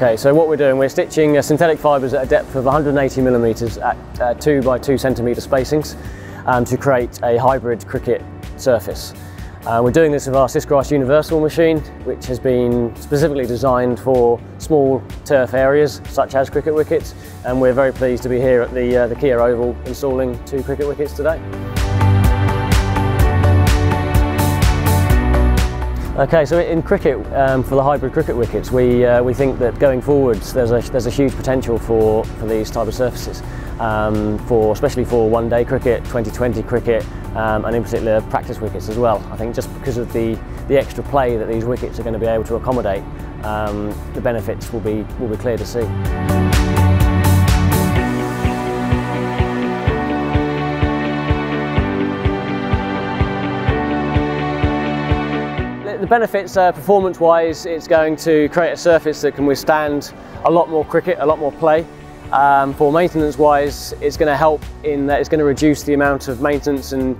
Okay, so what we're doing, we're stitching synthetic fibres at a depth of 180 millimetres at 2 by 2 centimetre spacings to create a hybrid cricket surface. We're doing this with our SISGrass Universal machine, which has been specifically designed for small turf areas such as cricket wickets, and we're very pleased to be here at the Kia Oval installing 2 cricket wickets today. Okay, so in cricket, for the hybrid cricket wickets, we think that going forwards there's a huge potential for these type of surfaces, especially for one-day cricket, 2020 cricket, and in particular practice wickets as well. I think just because of the extra play that these wickets are going to be able to accommodate, the benefits will be clear to see. The benefits, performance-wise, it's going to create a surface that can withstand a lot more cricket, a lot more play. For maintenance-wise, it's going to help in that it's going to reduce the amount of maintenance and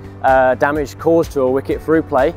damage caused to a wicket through play.